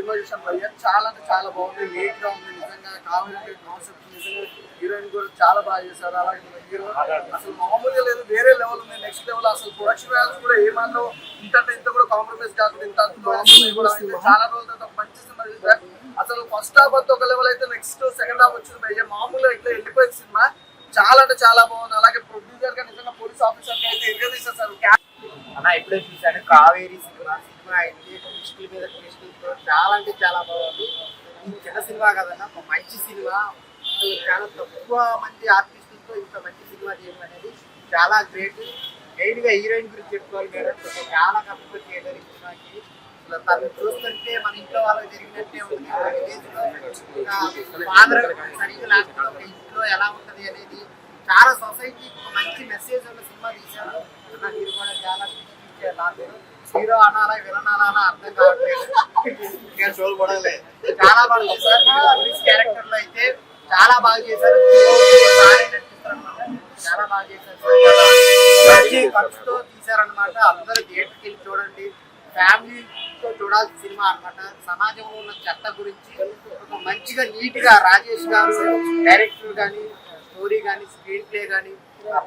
Cinema చూసాం భయ్య, చాలా అంటే చాలా బాగుంది, నీట్ గా ఉంది. నిజంగా కావాలంటే కాన్సెప్ట్ నిజంగా హీరోయిన్ కూడా చాలా బాగా చేశారు. అలాగే హీరో అసలు మామూలుగా లేదు, వేరే లెవెల్ ఉంది, నెక్స్ట్ లెవెల్. అసలు ప్రొడక్షన్ వాల్యూస్ కూడా ఏమన్నా ఇంత కూడా కాంప్రమైజ్ కాకుండా ఇంత చాలా రోజుల తర్వాత మంచి సినిమా చూసారు. అసలు ఫస్ట్ హాఫ్ అంతా ఒక లెవెల్ అయితే నెక్స్ట్ సెకండ్ హాఫ్ వచ్చింది భయ్య, మామూలుగా ఇట్లా వెళ్ళిపోయింది సినిమా. చాలా అంటే చాలా బాగుంది. అలాగే ప్రొడ్యూసర్ గా నిజంగా పోలీస్ ఆఫీసర్ గా అయితే ఎరగదీసేసారు. అన్న ఇప్పుడే చూశాను కావేరీ సినిమా అయితే ట్విస్టుల మీద ట్విస్టులతో చాలా అంటే చాలా బాగుంది. ఇది చిన్న సినిమా కదన్నా, ఒక మంచి సినిమా. చాలా తక్కువ మంది ఆర్టిస్టులతో ఇంత మంచి సినిమా చేయడం అనేది చాలా గ్రేట్. మెయిన్ గా హీరోయిన్ గురించి చెప్పుకోవాలి మేడం, చాలా కష్టపడి చేయడం ఈ సినిమాకి. తను చూస్తుంటే మన ఇంట్లో వాళ్ళకి జరిగినట్టే ఉంది. ఫాదర్ సరిగ్గా లేకపోతే ఒక ఇంట్లో ఎలా ఉంటది అనేది చాలా సొసైటీకి ఒక మంచి మెసేజ్ ఉన్న సినిమా తీశారు. మీరు కూడా చాలా నాకు హీరో అనాలా విలనాలా అర్థం కావట్లేదు. చాలా బాగా చేశారు. క్యారెక్టర్ లో అయితే చాలా బాగా చేశారు. చాలా బాగా చేశారు. ఖర్చుతో తీశారనమాట. అందరూ థియేటర్కి వెళ్ళి చూడండి. ఫ్యామిలీతో చూడాల్సిన సినిమా అనమాట. సమాజంలో ఉన్న చెత్త గురించి ఒక మంచిగా నీట్ గా రాజేష్ గారు డైరెక్టర్ కానీ, స్టోరీ కానీ, స్క్రీన్ ప్లే కానీ,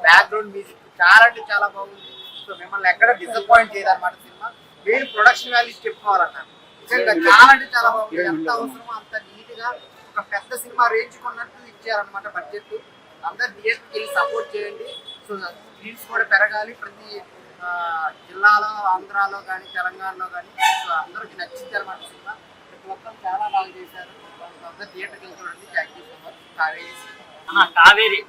బ్యాక్గ్రౌండ్ మ్యూజిక్ చాలా అంటే చాలా బాగుంది. సో మిమ్మల్ని ఎక్కడ డిసప్పాయింట్ చేయదన్నమాట సినిమా. మెయిన్ ప్రొడక్షన్ వాల్యూస్ చెప్పుకోవాలన్నారు. నిజంగా చాలా అంటే చాలా బాగుంది. ఎంత అవసరమో అంత నీట్ గా ఒక పెద్ద సినిమా రేంజ్ కొన్నట్టు ఇచ్చారనమాట బడ్జెట్. అందరు థియేటర్కి వెళ్ళి సపోర్ట్ చేయండి. సో స్క్రీన్స్ కూడా పెరగాలి ప్రతి జిల్లాలో, ఆంధ్రాలో కానీ, తెలంగాణలో కానీ. సో అందరికి నచ్చింది అనమాట సినిమా. మొత్తం చాలా బాగా చేశారు. అందరు థియేటర్కి వెళ్ళి చూడండి. Thank you so much. Kaveri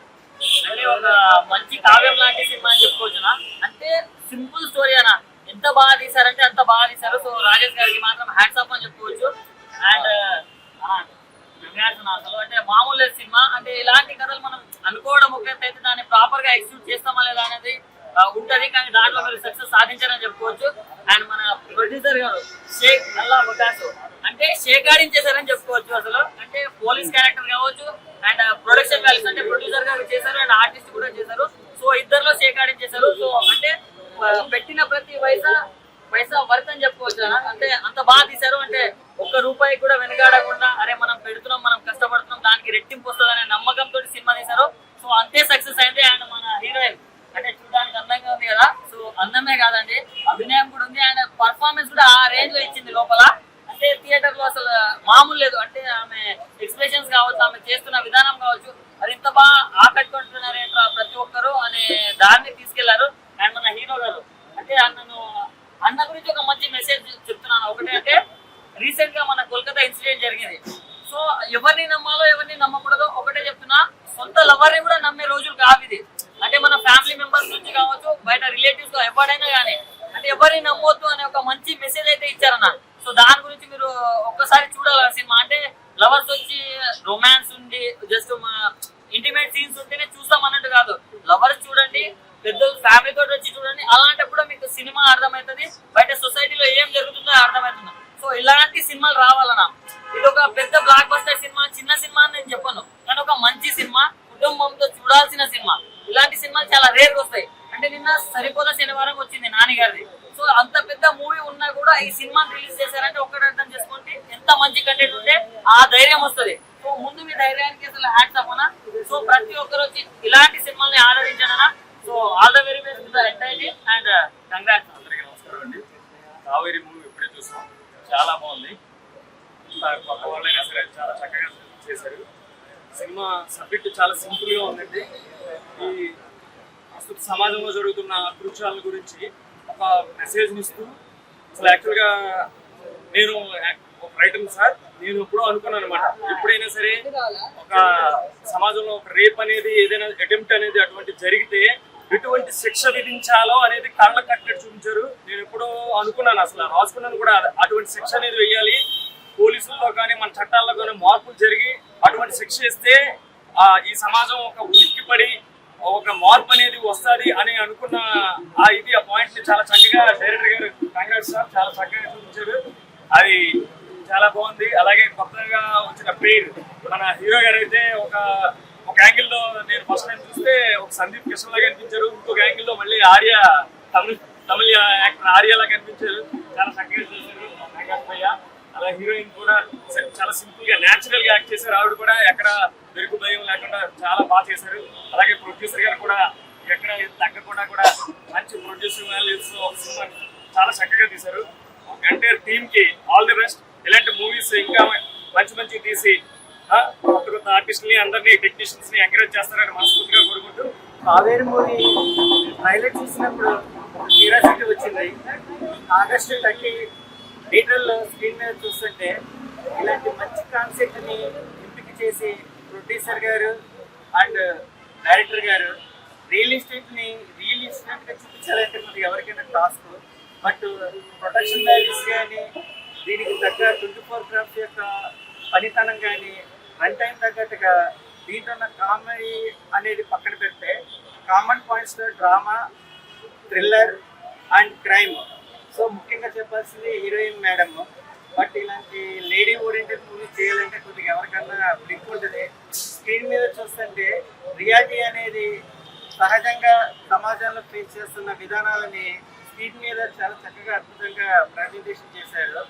అంటే ఒక మంచి కావ్యం లాంటి సినిమా అని చెప్పుకోవచ్చునా. అంటే సింపుల్ స్టోరీ అన్న, ఎంత బాగా తీశారంటే అంత బాగా తీశారు. సో రాజేష్ గారికి మాత్రం హ్యాట్స్ ఆఫ్ అని చెప్పుకోవచ్చు. అండ్ అసలు అంటే మామూలు సినిమా అంటే ఇలాంటి కథలు మనం అనుకోవడం ఒక అయితే దాన్ని ప్రాపర్ గా ఎగ్జిక్యూట్ చేస్తామా లేదా అనేది ఉంటది. కానీ దాంట్లో మీరు సక్సెస్ సాధించారని చెప్పుకోవచ్చు. అండ్ మన ప్రొడ్యూసర్ గారు షేక్ అల్లా బకాసు అంటే షేక్ ఆడించేశారని చెప్పుకోవచ్చు. అసలు అంటే పోలీస్ క్యారెక్టర్ కావచ్చు అండ్ ప్రొడక్షన్ వాల్యూస్ అంటే ప్రొడ్యూసర్ గారు చేశారు అండ్ ఆర్టిస్ట్ కూడా చేశారు. సో ఇద్దరులో షేక్ ఆడించేశారు. సో అంటే పెట్టిన ప్రతి పైసా వర్త్ అని చెప్పుకోవచ్చు. అంటే అంత బాగా తీశారు. అంటే ఒక్క రూపాయి కూడా వెనకాడకుండా అరే మనం పెడుతున్నాం, మనం కష్టపడుతున్నాం, దానికి రెట్టింపు వస్తుంది అనే నమ్మకంతో సినిమా తీశారు. సో అంతే సక్సెస్ అయింది. అండ్ మన హీరోయిన్ అంటే చూడడానికి అందంగా ఉంది కదా. సో అందమే కాదండి, అభినయం కూడా ఉంది. అండ్ పర్ఫార్మెన్స్ కూడా ఆ రేంజ్ లో ఇచ్చింది లోపల. అంటే థియేటర్ లో అసలు మామూలు లేదు. అంటే ఆమె ఎక్స్ప్రెషన్స్ కావచ్చు, ఆమె చేస్తున్న విధానం కావచ్చు, అది ఇంత బాగా ఆకట్టుకుంటున్నారు ఏంట్రా ప్రతి ఒక్కరు అనే దాన్ని తీసుకెళ్లారు. అండ్ మన హీరో గారు అంటే అన్న గురించి ఒక మంచి మెసేజ్ చెప్తున్నాను. ఒకటి అంటే రీసెంట్ గా మన కోల్కతా ఇన్సిడెంట్ జరిగింది. సో ఎవరిని నమ్మాలో ఎవరిని నమ్మకూడదో ఒకటే చెప్తున్నా. సొంత లవర్ని కూడా నమ్మే రోజులు కావిది. అంటే మన ఫ్యామిలీ మెంబర్స్ నుంచి కావచ్చు, బయట రిలేటివ్స్ ఎవరైనా కానీ అంటే ఎవరిని నమ్మొద్దు అనే ఒక మంచి మెసేజ్ అయితే ఇచ్చారన్న. సో దాని గురించి మీరు ఒక్కసారి చూడాలి సినిమా. అంటే లవర్స్ వచ్చి రొమాన్స్ ఉండి జస్ట్ ఇంటిమేట్ సీన్స్ ఉంటేనే చూస్తాం అన్నట్టు కాదు. లవర్స్ చూడండి, పెద్దలు ఫ్యామిలీ తోటి వచ్చి చూడండి. అలాంటప్పుడు మీకు సినిమా అర్థమవుతుంది, బయట సొసైటీలో ఏం జరుగుతుందో అర్థమవుతుంది. సో ఇలాంటి సినిమాలు రావాలన్నా. ఇది ఒక పెద్ద బ్లాక్ బస్టర్ సినిమా, చిన్న సినిమా అని నేను చెప్పను, కానీ ఒక మంచి సినిమా, కుటుంబంతో చూడాల్సిన సినిమా. ఇలాంటి సినిమాలు చాలా రేర్గా వస్తాయి. అంటే నిన్న సరిపోదా శనివారం వచ్చింది నాని గారిది. సో అంత పెద్ద మూవీ ఉన్నా కూడా ఈ సినిమాని రిలీజ్ చేశారంటే ఒక్కటి అర్థం చేసుకోండి ఎంత మంచి కంటెంట్ ఉంటే ఆ ధైర్యం వస్తుంది. సో ముందు మీ ధైర్యానికి అసలు హ్యాట్స్ ఆఫ్ అన్నా. సో ప్రతి ఒక్కరు వచ్చి ఇలాంటి సినిమాల్ని ఆదరించానన్నా. So all the very best the entire team and congrats. అందరికీ నమస్కారం అండి. కావేరీ మూవీ ఇప్పుడే చూసాం, చాలా బాగుంది. కొత్త వాళ్ళైనా సరే చాలా చక్కగా చేశారు. సినిమా సబ్జెక్ట్ చాలా సింపుల్గా ఉందండి. ఈ ప్రస్తుత సమాజంలో జరుగుతున్న అకృత్యాల గురించి ఒక మెసేజ్ని ఇస్తూ, అసలు యాక్చువల్గా నేను ఒక రైటర్ సార్, నేను ఎప్పుడో అనుకున్నాను అనమాట, ఎప్పుడైనా సరే ఒక సమాజంలో ఒక రేప్ అనేది ఏదైనా అటెంప్ట్ అనేది అటువంటి జరిగితే ఎటువంటి శిక్ష విధించాలో అనేది కళ్ళ కట్టినట్టు చూపించారు. నేను ఎప్పుడో అనుకున్నాను, అసలు రాసుకున్నాను కూడా, అటువంటి శిక్ష అనేది వేయాలి. పోలీసుల్లో కానీ మన చట్టాల్లో కానీ మార్పులు జరిగి అటువంటి శిక్ష ఇస్తే ఈ సమాజం ఒక ఉలిక్కిపడి ఒక మార్పు అనేది వస్తుంది అని అనుకున్న ఆ పాయింట్ ని చాలా చక్కగా డైరెక్టర్ గారు కంగ్రాట్స్ సార్ చాలా చక్కగా చూపించారు. అది చాలా బాగుంది. అలాగే కొత్తగా వచ్చిన పేరు మన హీరో గారు అయితే ఒక యాంగిల్లో నేను ఫస్ట్ టైం చూస్తే ఒక సందీప్ కిషన్ లాగా కనిపించారు, ఇంకొక యాంగిల్లో మళ్ళీ ఆర్య తమిళ యాక్టర్ ఆర్యలా కనిపించారు. చాలా చక్కగా చేశారు. అలా హీరోయిన్ కూడా చాలా సింపుల్ గా న్యాచురల్ గా యాక్ట్ చేశారు. ఆవిడ కూడా ఎక్కడ వెరుకు భయం లేకుండా చాలా బాగా చేశారు. అలాగే ప్రొడ్యూసర్ గారు కూడా ఎక్కడ తగ్గకుండా కూడా మంచి ప్రొడ్యూసర్ వాల్యూస్ ఒక సినిమా చాలా చక్కగా తీశారు. ఎంటైర్ టీమ్ కి ఆల్ ది బెస్ట్. ఇలాంటి మూవీస్ ఇంకా మంచి మంచి తీసి కొత్త కొత్త ఆర్టిస్టులని అందరినీ టెక్నీషియన్స్ ని ఎంకరేజ్ చేస్తారని మనస్ఫూర్తిగా కోరుకుంటూ కావేరి మూవీ ట్రైలర్ చూసినప్పుడు క్యూరియాసిటీ వచ్చింది. ఆగస్టు 30 థియేటర్లో స్క్రీన్ మీద చూస్తుంటే ఇలాంటి మంచి కాన్సెప్ట్ని ఎంపిక చేసి ప్రొడ్యూసర్ గారు అండ్ డైరెక్టర్ గారు రియల్ ఎస్టేట్గా చూపించాలంటే మనకి ఎవరికైనా టాస్క్. బట్ ప్రొడక్షన్ వాల్యూస్ కానీ దీనికి తగ్గ 24 క్రాఫ్ట్ యొక్క పనితనం కానీ రన్ టైం తగ్గట్టుగా దీంట్లో ఉన్న కామెడీ అనేది పక్కన పెడితే కామన్ పాయింట్స్లో drama, thriller and crime. So ముఖ్యంగా చెప్పాల్సింది హీరోయిన్ మేడం. బట్ ఇలాంటి లేడీ ఓరియంటెడ్ మూవీ చేయాలంటే కొద్దిగా ఎవరికన్నా లింక్ ఉంటుంది. స్క్రీన్ మీద చూస్తుంటే రియాలిటీ అనేది సహజంగా సమాజంలో ఫేస్ చేస్తున్న విధానాలని స్క్రీన్ మీద చాలా చక్కగా అద్భుతంగా ప్రజెంటేషన్ చేశారు.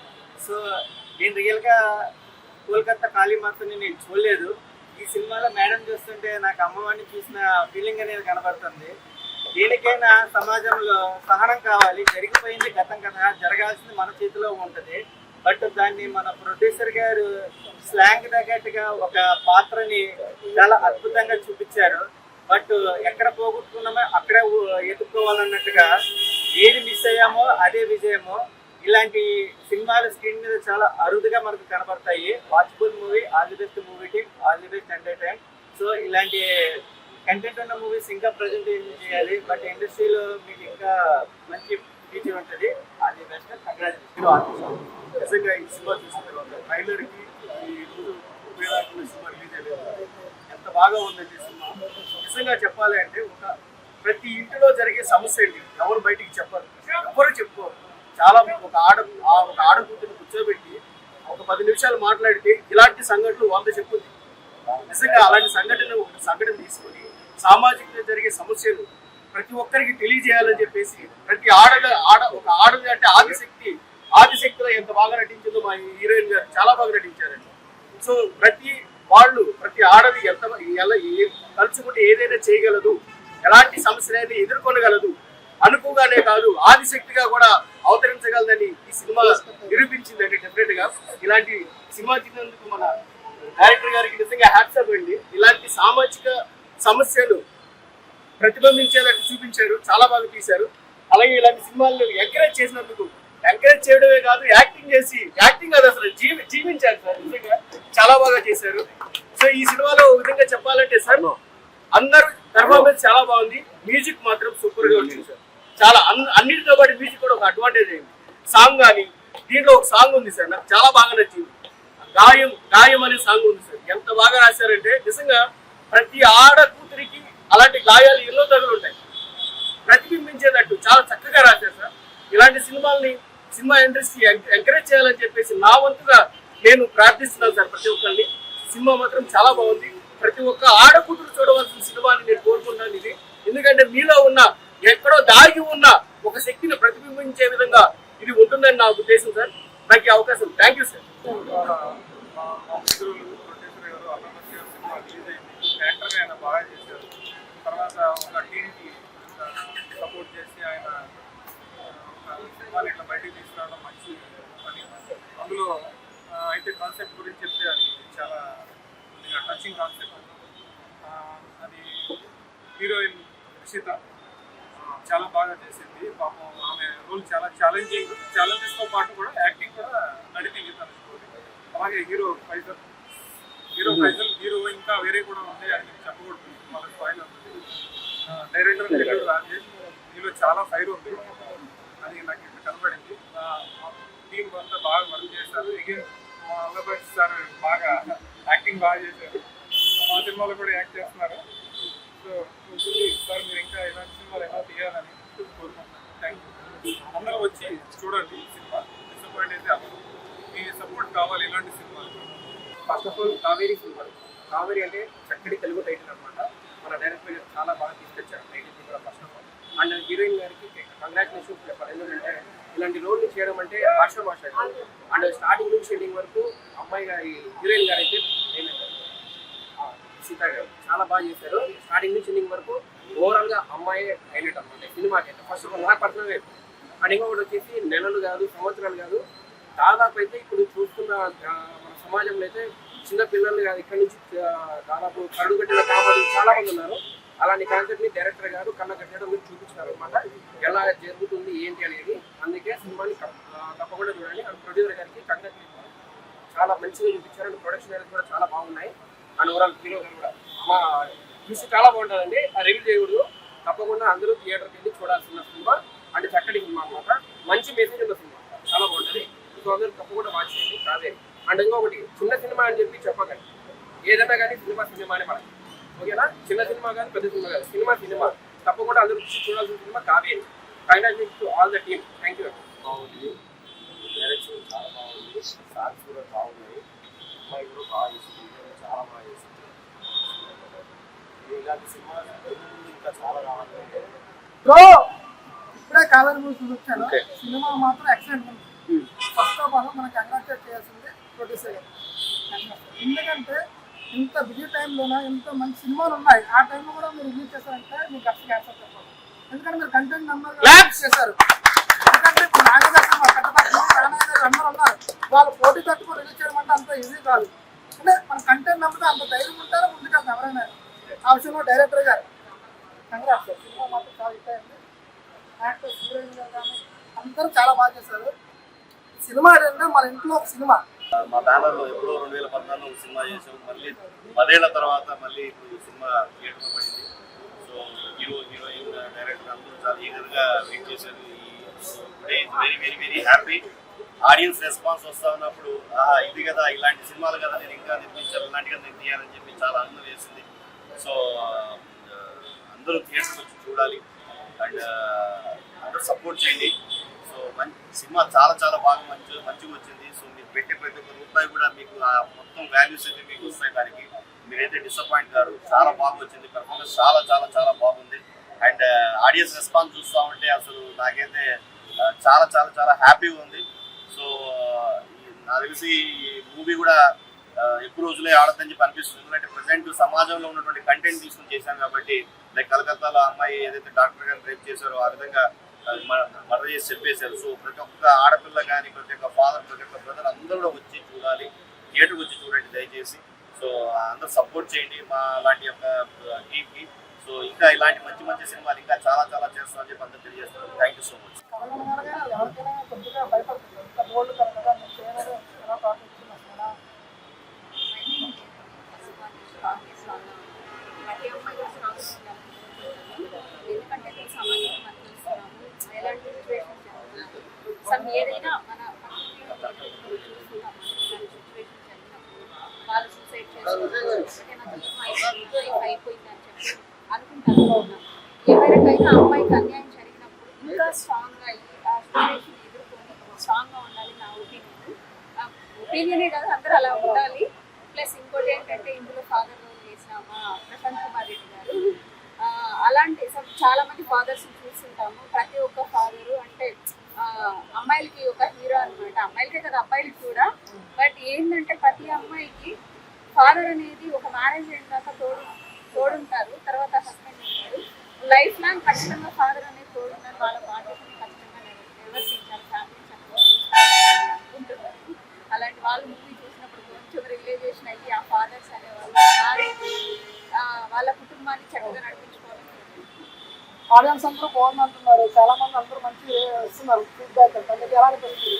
సో నేను రియల్గా కోల్కతా కాళీమాతని నేను చూడలేదు. ఈ సినిమాలో మేడం చూస్తుంటే నాకు అమ్మవారిని చూసిన ఫీలింగ్ అనేది కనబడుతుంది. దేనికైనా సమాజంలో సహనం కావాలి. జరిగిపోయింది గతం కదా, జరగాల్సింది మన చేతిలో ఉంటుంది. బట్ దాన్ని మన ప్రొడ్యూసర్ గారు స్లాంగ్ తగ్గట్టుగా ఒక పాత్రని చాలా అద్భుతంగా చూపించారు. బట్ ఎక్కడ పోగొట్టుకున్నామో అక్కడే ఎదుర్కోవాలన్నట్టుగా ఏది మిస్ అయ్యామో అదే విజయమో. ఇలాంటి సినిమాలు స్క్రీన్ మీద చాలా అరుదుగా మనకు కనబడతాయి. Watchable movie, all the best movie team, all the best entertain. So ఇలాంటి కంటెంట్ ఉన్న మూవీస్ ఇంకా ప్రజెంటేషన్ చేయాలి. బట్ ఇండస్ట్రీలో మీకు ఇంకా మంచి ఫ్యూచర్ ఉంటుంది. All the best. కంగ్రాచులేషన్. నిజంగా ఈ సినిమా చూసిన తర్వాత ట్రైలర్కి ఈ రోజు సినిమా రిలీజ్ అయ్యేది ఎంత బాగా ఉందండి సినిమా. నిజంగా చెప్పాలి అంటే ప్రతి ఇంటిలో జరిగే సమస్య అండి. ఎవరు బయటికి చెప్పరు, ఎవరు చెప్పుకోరు. చాలా ఒక ఆడకూతుని కూర్చోబెట్టి ఒక 10 నిమిషాలు మాట్లాడితే ఇలాంటి సంఘటనలు 100 చెప్పుంది. నిజంగా అలాంటి సంఘటన తీసుకొని సామాజికంగా జరిగే సమస్యలు ప్రతి ఒక్కరికి తెలియజేయాలని చెప్పేసి ప్రతి ఒక ఆడది అంటే ఆదిశక్తిలో ఎంత బాగా నటించిందో మా హీరోయిన్ గారు చాలా బాగా నటించారండి. సో ప్రతి ఆడది తలుచుకుంటే ఏదైనా చేయగలదు, ఎలాంటి సమస్యలైనా ఎదుర్కొనగలదు, అనుకోగానే కాదు ఆదిశక్తిగా కూడా అవతరించగలదని ఈ సినిమా నిరూపించిందండి. డెఫినెట్ గా ఇలాంటి సినిమా తీసినందుకు మన డైరెక్టర్ గారికి నిజంగా హ్యాట్స్ ఆఫ్ అండి. ఇలాంటి సామాజిక సమస్యలు ప్రతిబింబించేటట్టు చూపించారు, చాలా బాగా తీశారు. అలాగే ఇలాంటి సినిమాలను ఎంకరేజ్ చేసినందుకు, ఎంకరేజ్ చేయడమే కాదు యాక్టింగ్ అది అసలు జీవించారు సార్. నిజంగా చాలా బాగా చేశారు. సో ఈ సినిమాలో విధంగా చెప్పాలంటే సార్ అందరూ పర్ఫార్మెన్స్ చాలా బాగుంది. మ్యూజిక్ మాత్రం సూపర్ గా వచ్చింది సార్. చాలా అన్నిటితో పాటు మ్యూజిక్ కూడా ఒక అడ్వాంటేజ్ అయింది. సాంగ్ కానీ దీంట్లో ఒక సాంగ్ ఉంది సార్, నాకు చాలా బాగా నచ్చింది. గాయం అనే సాంగ్ ఉంది సార్. ఎంత బాగా రాశారంటే నిజంగా ప్రతి ఆడ కూతురికి అలాంటి గాయాలు ఎన్నో తగులు ఉంటాయి, ప్రతిబింబించేటట్టు చాలా చక్కగా రాశారు సార్. ఇలాంటి సినిమా ఇండస్ట్రీ ఎంకరేజ్ చేయాలని చెప్పేసి నా వంతుగా నేను ప్రార్థిస్తున్నాను సార్ ప్రతి ఒక్కరిని. సినిమా మాత్రం చాలా బాగుంది. ప్రతి ఒక్క ఆడకూతురు చూడవలసిన సినిమా అని నేను కోరుకుంటున్నాను ఇది. ఎందుకంటే మీలో ఉన్న ఎక్కడో దాగి ఉన్న ఒక శక్తిని ప్రతిబింబించే విధంగా ఇది ఉంటుందని నా ఉద్దేశం సార్. నాకు ఈ అవకాశం. Thank you sir. ఆయన బాగా చేశారు. తర్వాత ఒక టీంకి సపోర్ట్ చేసి ఆయన సినిమాలు ఇట్లా బయటికి తీసుకురావడం మంచి పని. అందులో అయితే కాన్సెప్ట్ గురించి చెప్తే అది చాలా టచింగ్ కాన్సెప్ట్. అది హీరోయిన్ రిషిత చాలా బాగా చేసింది. పాపం ఆమె రోల్ చాలా ఛాలెంజెస్తో పాటు కూడా యాక్టింగ్ కూడా నడిపింది తన స్టోరీ. అలాగే హీరో ఫైజల్ హీరో ఇంకా వేరే కూడా ఉంటాయి, అది చెప్పకూడదు, మనకు ఫైల్ ఉంటుంది. డైరెక్టర్ నెల్లూరు రాజేష్, దీనిలో చాలా ఫైర్ ఉంది, అది నాకు ఇక్కడ కనబడింది. టీం అంతా బాగా వర్క్ చేశారు. అగైన్ అల్లబట్ సార్ బాగా యాక్టింగ్ బాగా చేశారు. మా సినిమాలో కూడా యాక్ట్ చేస్తున్నారు. సో సార్ మీరు ఇంకా ఇలాంటి సినిమాలు ఎలా తీయాలని కోరుకుంటున్నాను. Thank you. అందరూ వచ్చి చూడండి సినిమా. డిసప్పాయింట్ అయితే అవ్వదు. మీ సపోర్ట్ కావాలి ఇలాంటి సినిమాలు. First of all Kaveri cinema. Kaveri అంటే చక్కటి తెలుగు టైటిల్ అనమాట. మన డైరెక్టర్ గారు చాలా బాగా తీసుకొచ్చారు టైటిల్ కూడా first of all. And heroine గారికి కంగ్రాచులేషన్స్ చెప్పాలి. ఎందుకంటే ఇలాంటి రోల్ని చేయడం అంటే ఆషామాష అండ్ స్టార్టింగ్ నుంచి ఎండింగ్ వరకు అమ్మాయి గారి హీరోయిన్ గారు అయితే సీత గారు చాలా బాగా చేశారు. స్టార్టింగ్ నుంచి ఎండింగ్ వరకు ఓవరాల్గా అమ్మాయి హైలైట్ అనమాట సినిమాకి అయితే. ఫస్ట్ ఆఫ్ ఆల్ నాకు పర్సనల్గా అయితే అండ్ ఇంకొకటి వచ్చేసి నెలలు కాదు సంవత్సరాలు కాదు, దాదాపు అయితే ఇప్పుడు చూస్తున్న మన సమాజంలో అయితే చిన్న పిల్లలు కాదు ఇక్కడి నుంచి దాదాపు కరుడు కట్టిన కాపాడు చాలా మంది ఉన్నారు. అలాంటి కాన్సెప్ట్ ని డైరెక్టర్ గారు కళ్ళ కట్టడం మీరు చూపించారు అనమాట, ఎలా జరుగుతుంది ఏంటి అనేది. అందుకే సినిమాని తప్పకుండా చూడండి. అండ్ ప్రొడ్యూసర్ గారికి కంగ్రాచులేషన్, చాలా మంచిగా చూపించారు. అండ్ ప్రొడక్షన్ అనేది కూడా చాలా బాగున్నాయి. అండ్ ఓవరాల్ హీరో గారు కూడా మా చూసి చాలా బాగుంటుందండి. ఆ రివ్యూ చేయకూడదు, తప్పకుండా అందరూ థియేటర్కి వెళ్ళి చూడాల్సిన సినిమా. అంటే చక్కటి సినిమా అనమాట, మంచి మెసేజ్ ఉన్న సినిమా, చాలా బాగుంటుంది. సో అందరూ తప్పకుండా వాచ్ చేయండి కావేరి. అండ్ ఇంకొకటి చిన్న సినిమా అని చెప్పి చెప్పకండి, ఏదైనా కానీ సినిమానే మనకి ఓకేనా. చిన్న సినిమా కానీ పెద్ద సినిమా కానీ సినిమా తప్పకుండా అందరూ చూడాల్సిన cinema Kaveri. Congratulations to all the team. Thank you. బాగుంది, డైరెక్షన్ చాలా బాగుంది, సాంగ్స్ కూడా బాగున్నాయి, అమ్మాయి కూడా బాగా చేసింది, చాలా బాగా చేసింది. ఇలాంటి సినిమా ఇంకా చాలా రావాలి. బ్రో ఇప్పుడే కావేరి మూవీ చూపించాను, సినిమా మాత్రం ఎక్సలెంట్ ఉంది. ఫస్ట్ ఆఫ్ ఆల్ మనం కంగ్రాచులేట్ చేయాల్సింది ప్రొడ్యూసర్ గారు. ఎందుకంటే ఇంత బిజీ టైంలోనే ఎంతో మంచి సినిమాలు ఉన్నాయి, ఆ టైంలో కూడా మీరు రిలీజ్ చేశారంటే మీకు గట్స్ క్యాన్సర్ చెప్పాలి. ఎందుకంటే మీరు కంటెంట్ నెంబర్గా చేశారు. ఎందుకంటే ఇప్పుడు నాగదర్శనం అందరూ ఉన్నారు, వాళ్ళు పోటీ తట్టుకొని రిలీజ్ చేయడం అంటే అంత ఈజీ కాదు. అంటే మన కంటెంట్ నమ్మితే అంత ధైర్యం ఉంటారో ముందుకెళ్తాం ఎవరైనా. ఆ విషయంలో డైరెక్టర్ గారు కంగ్రాట్స్. సినిమా మాత్రం చాలా హిట్ అయింది. యాక్టర్స్ హీరోయిన్ గారు కానీ అందరూ చాలా బాగా చేశారు. సినిమా అంటే మన ఇంట్లో ఒక సినిమా. మా బ్యానర్లో ఎప్పుడో 2014లో ఒక సినిమా చేసాం, మళ్ళీ 10 ఏళ్ల తర్వాత మళ్ళీ ఇప్పుడు ఈ సినిమా థియేటర్లో పడింది. సో హీరోయిన్ డైరెక్టర్ అందరూ చాలా ఈగర్గా వెయిట్ చేశారు. Very very very happy. Audience response వస్తూ ఉన్నప్పుడు ఇది కదా, ఇలాంటి సినిమాలు కదా నేను ఇంకా నిర్మించాలి, ఇలాంటిగా నేను తీయాలని చెప్పి చాలా ఆనందం వేసింది. సో అందరూ థియేటర్కి వచ్చి చూడాలి అండ్ అందరూ సపోర్ట్ చేయండి. సో సినిమా చాలా చాలా బాగా మంచిగా వచ్చింది. సో మీరు పెట్టే ప్రతి ఒక్క రూపాయి కూడా మీకు మొత్తం వాల్యూస్ అయితే మీకు వస్తాయి. దానికి మీరైతే డిసప్పాయింట్ కాదు, చాలా బాగా వచ్చింది. పర్ఫార్మెన్స్ చాలా చాలా చాలా బాగుంది. అండ్ ఆడియన్స్ రెస్పాన్స్ చూస్తూ ఉంటే అసలు నాకైతే చాలా చాలా చాలా హ్యాపీగా ఉంది. సో నాకు తెలిసి మూవీ కూడా ఎక్కువ రోజులే ఆడద్దని చెప్పి అనిపిస్తుంది. ఎందుకంటే ప్రజెంట్ సమాజంలో ఉన్నటువంటి కంటెంట్ తీసుకుని చేశాం కాబట్టి, లైక్ కలకత్తాలో అమ్మాయి ఏదైతే డాక్టర్ గారిని రేప్ చేశారో ఆ విధంగా మర్డర్ చేసి చెప్పేశారు. సో ప్రతి ఒక్క ఆడపిల్ల కానీ, ప్రతి ఒక్క ఫాదర్, ప్రతి ఒక్క బ్రదర్ అందరూ కూడా వచ్చి చూడాలి, థియేటర్కి వచ్చి చూడండి దయచేసి. సో అందరూ సపోర్ట్ చేయండి మా లాంటి యొక్క టీమ్కి. సో ఇంకా ఇలాంటి మంచి మంచి సినిమాలు ఇంకా చాలా చాలా చేస్తామని చెప్పి అందరూ తెలియజేస్తున్నాను. Thank you so much. ఎవరికైనా కొద్దిగా భయపడుతుంది, ఇంత బోల్డ్ కదా నేను చేయలేదు ఎలా ప్రార్థిస్తున్నాను. ఎందుకంటే సమాజంలో మనం చూస్తున్నాము ఎలాంటి సిచ్యువేషన్ ఏదైనా మన వాళ్ళు సూసైడ్ చేసుకుంటారు, అయిపోయింది అని చెప్పి అనుకుంటారు. ఎవరికైనా అమ్మాయికి అన్యాయం జరిగినప్పుడు ఇంకా స్ట్రాంగ్గా అయ్యి ఆ సిచ్యువేషన్ ఎదుర్కొని స్ట్రాంగ్గా ఉండాలి నా ఒపీనియనే కాదు, అందరూ అలా ఉండాలి. ప్లస్ ఇంకోటి ఏంటంటే ఇందులో ఫాదర్ రోల్ చేసిన మా ప్రశాంత్ కుమార్ రెడ్డి గారు, అలాంటి చాలా మంది ఫాదర్స్ చూస్తుంటాము. ప్రతి ఒక్క ఫాదరు అంటే అమ్మాయిలకి ఒక హీరో అనమాట, అమ్మాయిలకే కదా అబ్బాయిలకి కూడా. బట్ ఏంటంటే ప్రతి అమ్మాయికి ఫాదర్ అనేది ఒక మ్యారేజ్ అయిన దాకా తోడుంటారు, తర్వాత హస్బెండ్ ఉంటారు. లైఫ్ లాంగ్ ఖచ్చితంగా ఫాదర్ అనేది తోడుంటారు, వాళ్ళ బాధ్యతని ఖచ్చితంగా నిర్వర్తించాలి, ఫ్యామిలీ అనుకుంటున్నారు. అలాంటి వాళ్ళు మూవీ చూసినప్పుడు కొంచెం రిలేజేషన్ అయ్యి ఆ ఫాదర్స్ అనేవాళ్ళు వాళ్ళ కుటుంబాన్ని చక్కగా నడిపించుకోవాలి. ఆడియన్స్ అందరూ బాగుంది అంటున్నారు, చాలా మంది అందరూ మంచి ఇస్తున్నారు ఫీడ్బ్యాక్. అంటే ఎలా అనిపిస్తుంది?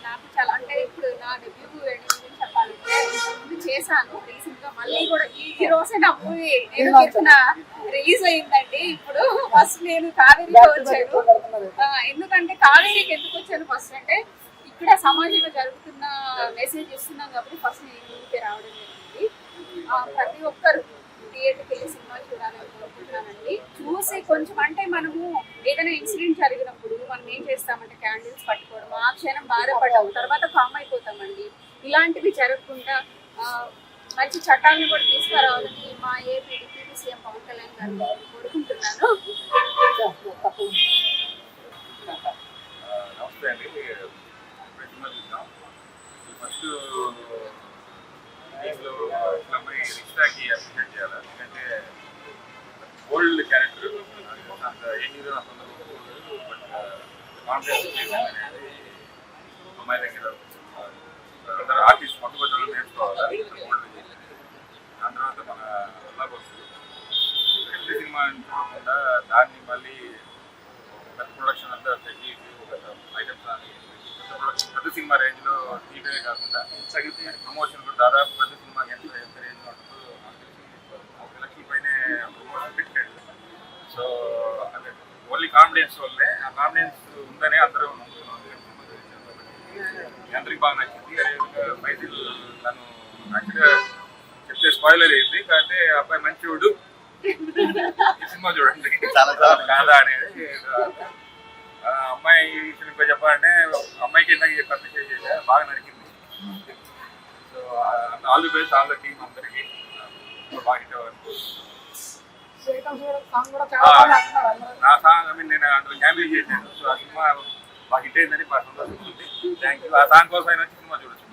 నాకు చాలా అంటే ఇప్పుడు నా డెబ్యూ గురించి చెప్పాలంటే ముందు చేశాను రీసెంట్ గా, మళ్ళీ కూడా ఈ రోజే నా మూవీ నేను చెప్పిన రిలీజ్ అయిందండి. ఇప్పుడు ఫస్ట్ నేను కావేరీకి వచ్చాను. ఎందుకంటే కావేరీకి ఎందుకు వచ్చాను ఫస్ట్ అంటే ఇక్కడ సమాజంలో జరుగుతున్న మెసేజ్ ఇస్తున్నాం కాబట్టి ఫస్ట్ నేను మూవీకి రావడం జరిగింది. ప్రతి ఒక్కరు థియేటర్కి వెళ్ళి సినిమా చూడాలని కోరుకుంటున్నానండి. చూసి కొంచెం అంటే మనము ఏదైనా ఇన్సిడెంట్ జరిగినప్పుడు మనం ఏం చేస్తామంటే క్యాండిల్స్ పట్టుకోవడం, ఆ క్షణం బాధపడడం, తర్వాత కామ్ అయిపోతామండి. ఇలాంటివి జరగకుండా మంచి చట్టాలను కూడా తీసుకురావాలని మా AP deputy CM Pawan Kalyan గారు కోరుకుంటున్నాను. నమస్తే అండి. సినిమా చూద్దాం. ఫస్ట్ దీంట్లో అమ్మాయి రిక్షాకి అప్రిషియేట్ చేయాలి. ఎందుకంటే ఓల్డ్ క్యారెక్టర్ అంత ఏ హీరో అంత బట్ కాన్ఫిడెన్స్ అనేది అమ్మాయి దగ్గర అందరూ ఆర్టిస్ట్ మొట్టమొదటి నేర్చుకోవాలి. ఓల్డ్ దాని తర్వాత మన అలాగ వస్తుంది. సినిమా చూడకుండా దాన్ని మళ్ళీ ప్రొడక్షన్ అంతా పెట్టి ఒక ఐటమ్స్ పెద్ద సినిమా రేంజ్ లో టీవీ కాకుండా ప్రమోషన్ కూడా దాదాపు పెద్ద సినిమాకి ఎంత రేంజ్ లో ఉంటుందో 1 లక్షల పైనే ప్రమోషన్ పెట్టాడు. సో అదే ఓన్లీ కాన్ఫిడెన్స్ వల్లే, ఆ కాన్ఫిడెన్స్ ఉందనే అందరూ నమ్ముతున్నాం. అందరికి బాగా నచ్చింది. అదేవిధంగా మైథిల్ తను యాక్చువల్గా చెప్తే స్పాయిలర్ అయింది. కాబట్టి అబ్బాయి మంచివాడు, ఈ సినిమా చూడండి చాలా చాలా కాదా అనేది. అమ్మాయి విషయం చెప్పాలంటే అమ్మాయికి ఇందాక చెప్పి చేసా బాగా నరికింది. So all the best all the team అందరికి బాగా హిట్ అవ్వాలి. నా సాంగ్ నేను అందులో క్యామియో చేశాను. సో ఆ సినిమా బాగా హిట్ అయిందని బాగా సంతోషిస్తుంది. Thank you. ఆ సాంగ్ కోసం అయినా సినిమా చూడొచ్చు.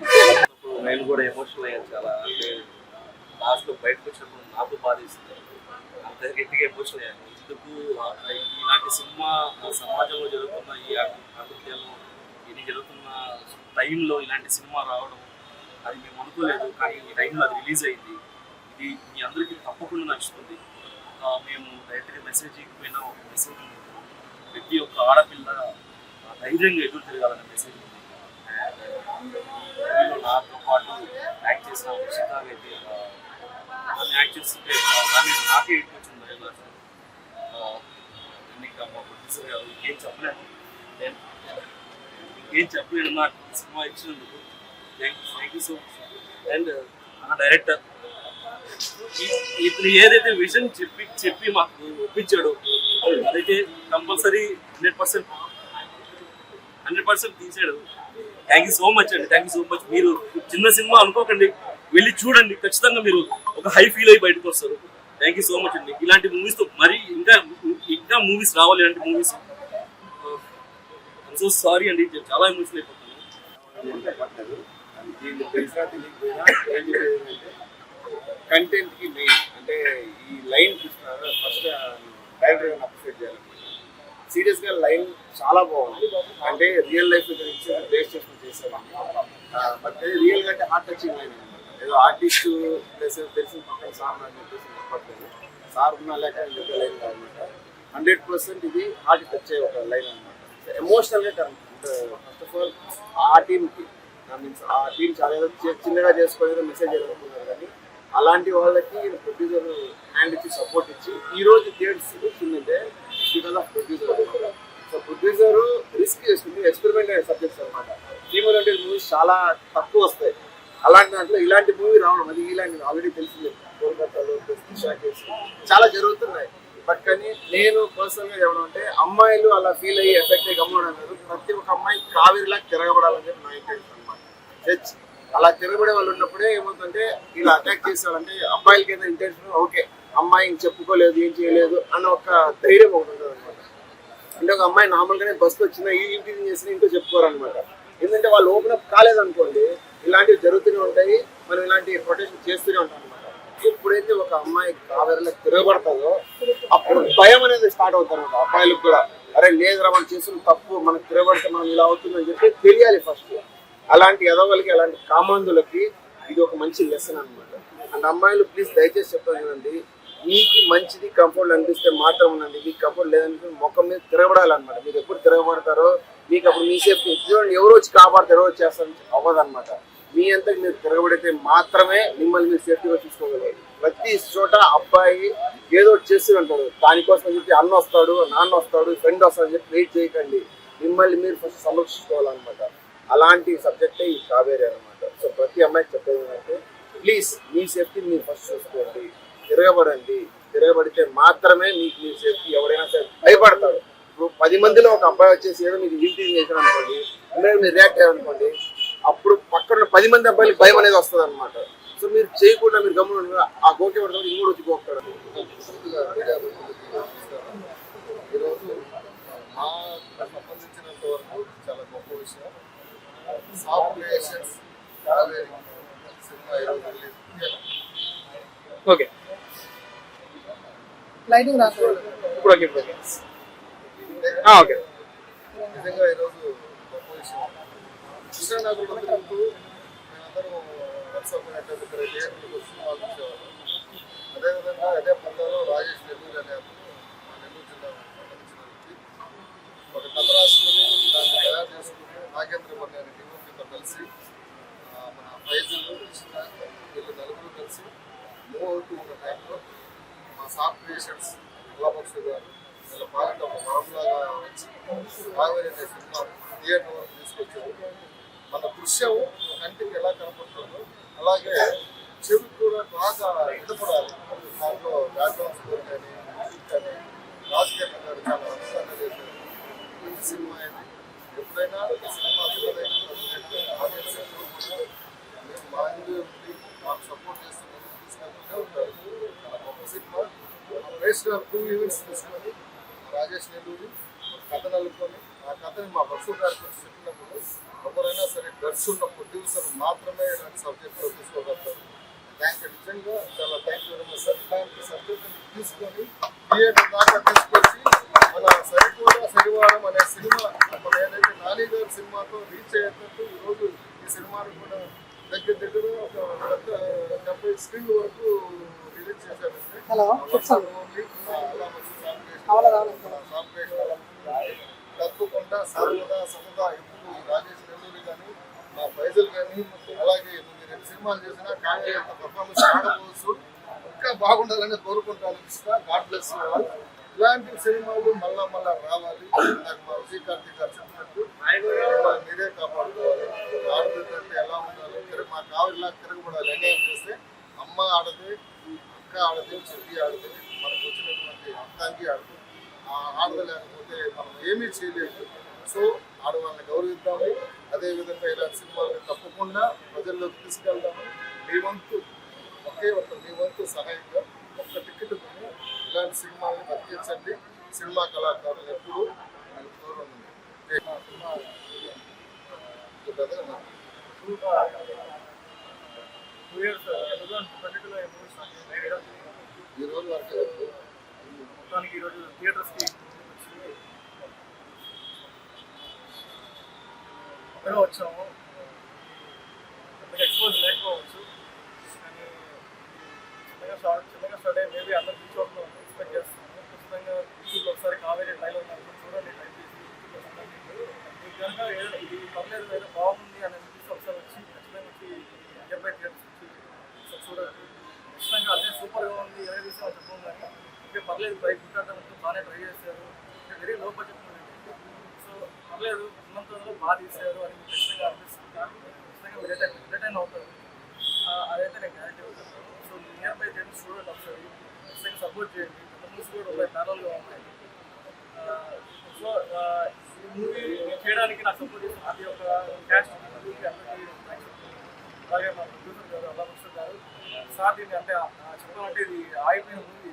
నేను కూడా ఎమోషనల్ అయ్యాను చాలా. అంటే లాస్ట్లో బయటకు వచ్చినప్పుడు నాకు బాధిస్తుంది, అంత గట్టిగా ఎమోషనల్ అయ్యాను. ఎందుకు ఇలాంటి సినిమా సమాజంలో జరుగుతున్న ఈ అకృత్యాలు ఇది జరుగుతున్న టైంలో ఇలాంటి సినిమా రావడం అది మేము అనుకోలేదు. కానీ ఈ టైంలో అది రిలీజ్ అయింది. ఇది మీ అందరికీ తప్పకుండా నచ్చుతుంది. మేము డైరెక్ట్గా మెసేజ్ ఇవ్వకపోయినా ఒక మెసేజ్ ఉంది. ప్రతి ఒక్క ఆడపిల్ల ధైర్యంగా ఎదురు తిరగాలనే మెసేజ్ ఉంది. అండ్ నాతో పాటు యాక్ట్ చేసిన ఉచితంగా అయితే ఆమె యాక్ట్ చేస్తుంటే ఆమె నాకే ఎటు వచ్చింది బయోగ్రాఫ్. ఇంకా మా ప్రొడ్యూసర్ గారు ఇంకేం చెప్పలేదు, నేను ఇంకేం చెప్పలేను. నాకు సినిమా ఇచ్చినందుకు thank you so much. And నా డైరెక్టర్ ఇప్పుడు ఏదైతే విజన్ చెప్పి మాకు ఒప్పించాడో అదైతే కంపల్సరీ 100% తీసాడు. థ్యాంక్ యూ సో మచ్ అండి. Thank you so much. మీరు చిన్న సినిమా అనుకోకండి, వెళ్ళి చూడండి. ఖచ్చితంగా మీరు ఒక హై ఫీల్ అయ్యి బయటకు వస్తారు. థ్యాంక్ యూ సో మచ్ అండి. ఇలాంటి మూవీస్తో మరి ఇంకా మూవీస్ రావాలి. ఇలాంటి మూవీస్ సో సారీ అండి, చాలా ఎమోషనల్ అయిపోతాను. కంటెంట్ కి మెయిన్ అంటే ఈ లైన్ చూస్తున్నారు. ఫస్ట్ డైరెక్టర్ అప్రిషియేట్ చేయాలి. సీరియస్ గా లైన్ చాలా బాగుంది. అంటే రియల్ లైఫ్ గురించి బేస్ చేసుకుని చేశారు. బట్ రియల్ గా అంటే హార్ట్ టచింగ్ లైన్ అనమాట. ఏదో ఆర్టిస్ట్ ప్లస్ తెలిసిన పక్కన సార్ అని చెప్పేసి చెప్పట్లేదు. సార్ ఉన్న లేక చెప్పే లైన్ కాదనమాట. 100% ఇది హార్ట్ టచ్ అయ్యే ఒక లైన్ అనమాట. ఎమోషనల్ గా ఫస్ట్ ఆఫ్ ఆల్ ఆ టీంకి మీన్స్ ఆ టీం చాలా చిన్నగా చేసుకునేదో మెసేజ్ జరుగుతున్నారు. కానీ అలాంటి వాళ్ళకి ప్రొడ్యూసర్ హ్యాండ్ ఇచ్చి సపోర్ట్ ఇచ్చి ఈ రోజు థియేటర్స్ వచ్చిందంటే because of producer. So producer risk చేస్తుంది. ఎక్స్పెరిమెంట్ అనే సబ్జెక్ట్స్ అనమాట. ఫీమేల్ అంటే మూవీస్ చాలా తక్కువ వస్తాయి. అలాంటి దాంట్లో ఇలాంటి మూవీ రావడం అది ఇలాంటి ఆల్రెడీ తెలిసిందే. కోల్కతాలో చాలా జరుగుతున్నాయి. బట్ కానీ నేను పర్సనల్గా చెప్పడం అమ్మాయిలు అలా ఫీల్ అయ్యి ఎఫెక్ట్ అయ్యి గమ్మడం కాదు. ప్రతి ఒక్క అమ్మాయి కావేరిలా తిరగబడాలని చెప్పి నా ఇంటెన్షన్ అనమాట. అలా తిరగబడే వాళ్ళు ఉన్నప్పుడే ఏమవుతుందంటే ఇలా అటాక్ చేసేవాళ్ళంటే అబ్బాయిలకి ఏదైనా ఇంటెన్షన్ ఓకే అమ్మాయి ఇంక చెప్పుకోలేదు ఏం చేయలేదు అన్న ఒక ధైర్యం ఒకటి ఉంటుంది అనమాట. అంటే ఒక అమ్మాయి నార్మల్గానే బస్సు వచ్చినా ఈ ఇంటిని చేసినా ఇంటో చెప్పుకోరనమాట. ఎందుకంటే వాళ్ళు ఓపెన్ అప్ కాలేదనుకోండి ఇలాంటివి జరుగుతూనే ఉంటాయి. మనం ఇలాంటి ప్రొటెక్షన్ చేస్తూనే ఉంటాం అనమాట. ఎప్పుడైతే ఒక అమ్మాయి కావేరిలో తిరగబడతాదో అప్పుడు భయం అనేది స్టార్ట్ అవుతుంది అనమాట అబ్బాయిలకు కూడా. అరే లేదురా మనం చేసిన తప్పు, మనకు తిరగబడితే మనం ఇలా అవుతుందని చెప్పి తెలియాలి ఫస్ట్. అలాంటి ఎదవలకి అలాంటి కామాంధులకి ఇది ఒక మంచి లెసన్ అనమాట. అండ్ అమ్మాయిలు ప్లీజ్ దయచేసి చెప్తాను కదండి, మీకు మంచిది కంఫర్ట్ అనిపిస్తే మాత్రం ఉండండి. మీకు కంఫర్ట్ లేదనిపిస్తే ముఖం మీద తిరగబడాలన్నమాట. మీరు ఎప్పుడు తిరగబడతారో మీకు అప్పుడు మీ సేఫ్టీ ఎవరు వచ్చి కాపాడతారు ఎవరు వచ్చి చేస్తారని అవ్వదన్నమాట. మీ అంతకు మీరు తిరగబడితే మాత్రమే మిమ్మల్ని మీరు సేఫ్టీగా చూసుకోగలరు. ప్రతి చోట అబ్బాయి ఏదో చేస్తూ ఉంటాడు. దానికోసం చెప్పి అన్న వస్తాడు, నాన్న వస్తాడు, ఫ్రెండ్ వస్తాడు అని చెప్పి వెయిట్ చేయకండి. మిమ్మల్ని మీరు ఫస్ట్ సంరక్షించుకోవాలన్నమాట. అలాంటి సబ్జెక్టే ఈ కావేరి అనమాట. సో ప్రతి అమ్మాయికి చెప్పేది ఏంటంటే ప్లీజ్ మీ సేఫ్టీ మీరు ఫస్ట్ చూసుకోండి. తిరగబడండి. తిరగబడితే మాత్రమే మీకు మీ సేఫ్టీ. ఎవరైనా సరే భయపడతాడు. ఇప్పుడు 10 మందిలో ఒక అబ్బాయి వచ్చేసి ఏదో మీకు ఇంటింగ్ చేశాడు అనుకోండి, మీరు రియాక్ట్ అయ్యారనుకోండి, అప్పుడు పక్కన 10 మంది అబ్బాయిలకి భయం అనేది వస్తుంది అనమాట. సో మీరు చేయకుండా మీరు గమనించండి. ఆ గోకే పడతాడు ఇంకోటి వచ్చి గోస్తాడు. ఈరోజు నాకు సంబంధించినంత వరకు చాలా గొప్ప విషయం. సాఫ్ట్ క్రియేషన్స్ కావేరి సినిమా ఈరోజు రిలీజ్. ఓకే లైటింగ్ రాదు. ఇప్పుడు ఓకే ఓకే ఓకే. నిజంగా ఈరోజు గొప్ప విషయం. కృష్ణానగర్ వదిలినప్పుడు మేమందరం వరుసపోయినట్టు ఇక్కడ థియేటర్లకు వచ్చి సినిమాలు చూసేవాళ్ళం. అదేవిధంగా అదే పందాలో రాజేష్ నెల్లూరు అనే అతను మా నెల్లూరు జిల్లా సంబంధించిన వ్యక్తి ఒక కథ రాసుకుని దాన్ని తయారు చేసుకుని నాగేంద్ర వర్ణ అనే టీంతో కలిసి మన ఫైజుల్ కృష్ణ వీళ్ళు నలుగురు కలిసి మూవ్ అవుతూ ఉన్న టైంలో మా సాఫ్ట్ క్రియేషన్స్ కళాపక్షు గారు వీళ్ళ పాలన ఒక వరంలాగా వచ్చి కావేరి అనే సినిమా థియేటర్ వరకు తీసుకొచ్చారు. మన దృశ్యం కంటికి ఎలా కనపడుతుందో అలాగే చెవికి కూడా బాగా ఇష్టపడాలి. దాంట్లో బ్యాక్గ్రౌండ్ స్కోర్ కానీ మ్యూజిక్ కానీ రాజకీయ గారు చాలా అద్భుతంగా చేశారు. మంచి సినిమా ఇది. ఎప్పుడైనా ఈ సినిమా ఆడియన్స్ మేము మా ఇంటి ఉండి మాకు సపోర్ట్ చేస్తున్న తీసుకుంటూనే ఉంటారు. చాలా గొప్ప సినిమా. రేస్ గారు 2 ఈవెంట్స్ తీసుకొని రాజేష్ నెల్లూరి కథను అనుకొని ఆ కథని మా బస్సు గారికి చెప్పినప్పుడు ఎవరైనా సరే డ్రగ్స్ ఉన్న ప్రొడ్యూసర్ మాత్రమే ఇలాంటి సబ్జెక్ట్లో తీసుకోగలుగుతారు. నిజంగా చాలా thank you very much sir. ఇలాంటి సబ్జెక్ట్ని తీసుకొని థియేటర్ దాకా తీసుకొచ్చి మన సరిపోదా శనివారం అనే సినిమా మన ఏదైతే నాని గారి సినిమాతో రీచ్ అయ్యేటట్టు ఈరోజు ఈ సినిమాని కూడా దగ్గర ఒక 70 స్క్రీన్ వరకు రిలీజ్ చేశారంటే తప్పకుండా సర్వదా సముదా ఎప్పుడు రాజేష్ నెల్లూరి కానీ మా ఫైజల్ కానీ అలాగే మీరు 2 సినిమాలు చేసినా కానీ అంత పర్ఫార్మెన్స్ ఆడవచ్చు ఇంకా బాగుండాలని కోరుకుంటాను. God bless you all. ఇలాంటి సినిమాలు మళ్ళా రావాలి. నాకు మా విజయ్ కార్తీక్ గారు చెప్పినట్టు మీరే కాపాడుకోవాలి. ఆడబిడ్డ అంటే ఎలా ఉండాలి, మా కావిరిలా తిరగబడాలి. అన్యాయం చేస్తే అమ్మ ఆడదే, అక్క ఆడదే, చెల్లి ఆడదే, మనకు వచ్చినటువంటి అర్థానికి ఆడదు. ఆ ఆడద లేకపోతే మనం ఏమీ చేయలేదు. సో ఆడవాళ్ళని గౌరవిద్దాము. అదేవిధంగా ఇలాంటి సినిమాలను తప్పకుండా ప్రజల్లోకి తీసుకెళ్దాము. మీ వంతు మీ వంతు సహాయంగా ఒక్క టికెట్ కొని ఇలాంటి సినిమాలను బతికించండి. సినిమా కళాకారులు ఎప్పుడు నాకు దూరం ఉంది. ఈ రోజు వరకు మొత్తానికి ఈరోజు థియేటర్స్కి కొత్తగా వచ్చాము. ఎక్స్పోజ్ లేకపోవచ్చు కానీ చిన్నగా స్టార్ట్ అయ్యి మేబీ అందరూ రీచ్ అవుతున్నాం ఎక్స్పెక్ట్ చేస్తున్నాము. ఖచ్చితంగా యూట్యూబ్లో ఒకసారి కావేరీ ట్రైలర్ చూడండి, ట్రై చేసి మీకు కనుక ఇది పర్లేదు ఏదో బాగుంది అని అనిపిస్తే ఒకసారి వచ్చి ఖచ్చితంగా వచ్చి నియర్ బై థియేటర్స్ వచ్చి ఒకసారి చూడండి. ఖచ్చితంగా అదే సూపర్గా ఉంది, ఏదైనా విషయం చెప్పడం కానీ ఇంకా పర్లేదు బైక్ గుర్తాటంతో బాగానే ట్రై చేశారు. Very low budget movie, so పర్లేదు ఉన్నంతలో బాగా తీశారు అని ఖచ్చితంగా అనిపిస్తుంది. ఖచ్చితంగా మీరు ఎంటర్టైన్ అవుతారు, అదైతే నేను గ్యారెంటీ అవుతాను. సో నియర్ బై థియేటర్స్ చూడండి ఒకసారి, ఖచ్చితంగా సపోర్ట్ చేయండి. మూవీస్ కూడా ఒక ప్యారల్గా ఉన్నాయి. సో ఈ మూవీ చేయడానికి నాకు సపోర్ట్ చేసిన అది ఒక క్యాష్ అందరికీ అలాగే మా ప్రొడ్యూసర్ గారు అల్లాభూషణ్ గారు సార్ దీన్ని అంటే చెప్పాలంటే ఇది ఆగిపోయిన మూవీ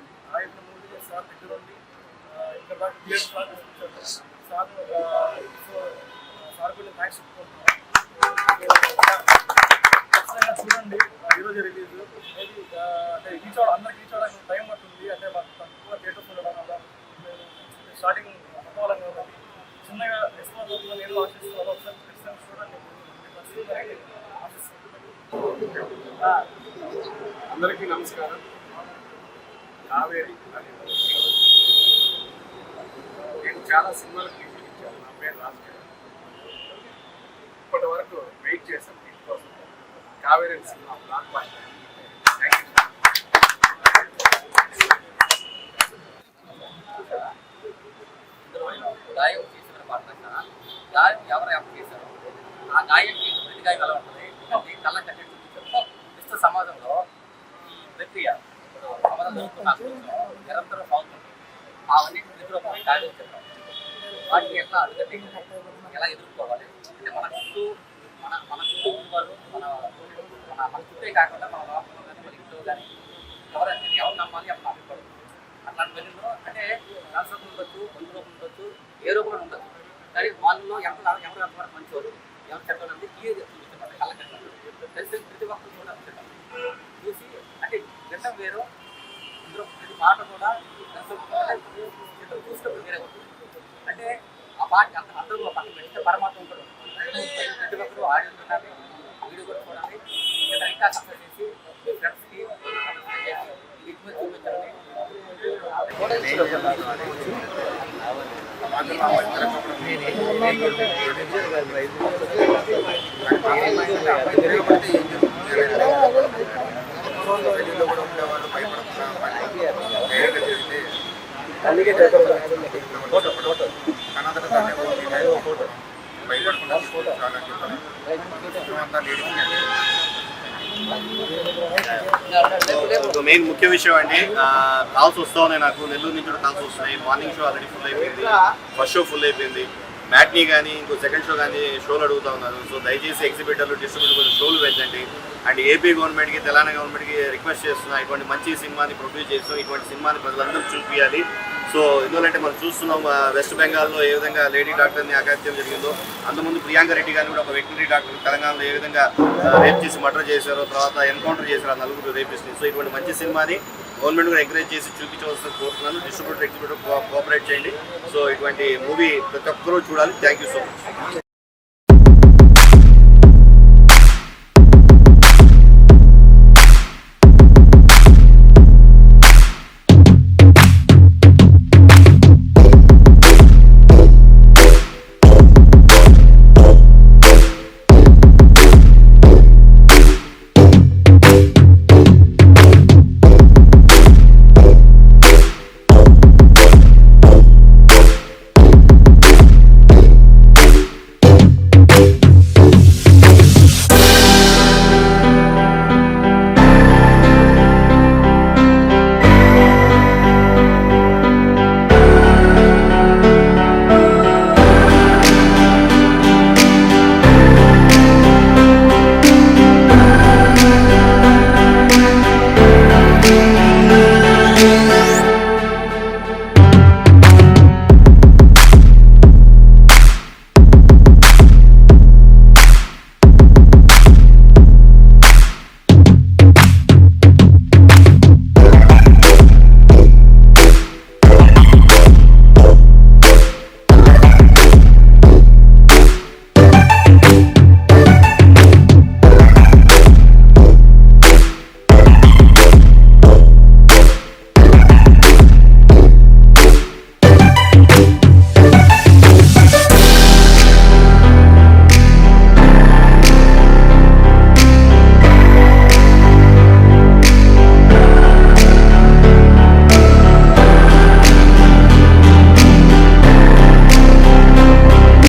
సార్ దగ్గర ఉండి ఇక్కడ దాకా థియేటర్ సార్ తీసుకొచ్చారు సార్. సో సార్ కూడా థ్యాంక్స్ చెప్పుకుంటున్నాను. ఖచ్చితంగా చూడండి, ఈరోజు రిలీజ్ మేబీ అంటే అందరికి రీచ్ అవడానికి టైం పడుతుంది. అంటే మాకు తక్కువ థియేటర్స్ ఉండడం వల్ల స్టార్టింగ్ అనుకోవాలని ఉన్నది. చిన్నగా ఎక్స్ప్లోర్ అవుతుందని నేను ఆశిస్తున్నాను. ఒకసారి ఖచ్చితంగా చూడండి, అందరికీ నమస్కారం. కావేరి నేను చాలా సినిమాలకు ఇచ్చాను. నా పేరు రాజకీయ ఇప్పటి వరకు వెయిట్ చేశాను దీనికోసం. Kaveri cinema blockbuster. Thank you. గాయం చేసిన పాత్ర గాయం ఎవరు చేశారు, ఆ గాయానికి ప్రతి గాయం ఎలా ఉంటుంది అది కళ్ళ కట్టేట్టు చూపించారు. సమాజంలో ప్రక్రియ సమాజం నిరంతరం సాగుతుంది. అవన్నీ ఎదుర్కోవాలి గాయం చెప్పాలి. వాటిని ఎట్లా అడుగట్టి ఎలా ఎదుర్కోవాలి అంటే మన చుట్టూ ఉన్నవారు మన చుట్టే కాకుండా మన లోపల కానీ మన ఇంట్లో కానీ ఎవరైనా ఎవరు నమ్మాలి అప్పుడు నమ్మకూడదు. అట్లాంటి వెళ్ళిలో అంటే శాస్త్రం ఉండొచ్చు, బంధు రూపం ఉండొచ్చు, ఏ రూపంలో ఉండొచ్చు. కానీ వాళ్ళలో ఎవరు ఎంతవరకు మంచివారు ఎవరు చెప్పాలంటే క్లియర్గా చూపించబడ్డ కళ్ళకి తెలిసి ప్రతి ఒక్కరు కూడా చూసి అంటే గతం వేరు ఇందులో ప్రతి పాట కూడా చూసినప్పుడు వేరే ఉంటుంది అంటే ఆ పాట అందరూ పక్కన పెడితే పరమాత్మ కూడా ప్రతి ఒక్కరు ఆడియో చూడాలి వీడియో కూడా చూడాలి ఇంకా సక్సెస్ చేసి మీ ఫ్రెండ్స్కి చూపించాలని మెయిన్ ముఖ్య విషయం అండి, కాల్స్ వస్తూ ఉన్నాయి నాకు, నెల్లూరు నుంచి కూడా కాల్స్ వస్తున్నాయి. మార్నింగ్ షో ఆల్రెడీ ఫుల్ అయిపోయింది, ఫస్ట్ షో ఫుల్ అయిపోయింది, మ్యాట్నీ కానీ ఇంకో సెకండ్ షో కానీ షోలు అడుగుతూ ఉన్నారు. సో దయచేసి ఎగ్జిబిటర్లు డిస్ట్రిబ్యూటర్ కొంచెం షోలు పెంచండి. అండ్ ఏపీ గవర్నమెంట్కి తెలంగాణ గవర్నమెంట్కి రిక్వెస్ట్ చేస్తున్నా, ఇటువంటి మంచి సినిమాని ప్రొడ్యూస్ చేస్తాం, ఇటువంటి సినిమాని ప్రజలందరూ చూపించాలి. సో ఎందుకంటే మనం చూస్తున్నాం వెస్ట్ బెంగాల్లో ఏ విధంగా లేడీ డాక్టర్ని అగాత్యం జరిగిందో, అంతకుముందు ప్రియాంక రెడ్డి గారిని కూడా ఒక వెటనరీ డాక్టర్ తెలంగాణలో ఏ విధంగా రేప్ చేసి మర్డర్ చేశారో, తర్వాత ఎన్కౌంటర్ చేశారు ఆ నలుగురు రేపిస్ట్ని. సో ఇటువంటి మంచి సినిమాని గవర్నమెంట్ కూడా ఎంకరేజ్ చేసి చూపించవలసిన కోరుతున్నాను. డిస్ట్రిబ్యూటర్ ఎగ్జిబ్యూటర్ కోఆపరేట్ చేయండి. సో ఇటువంటి మూవీ ప్రతి ఒక్కరూ చూడాలి. Thank you so much.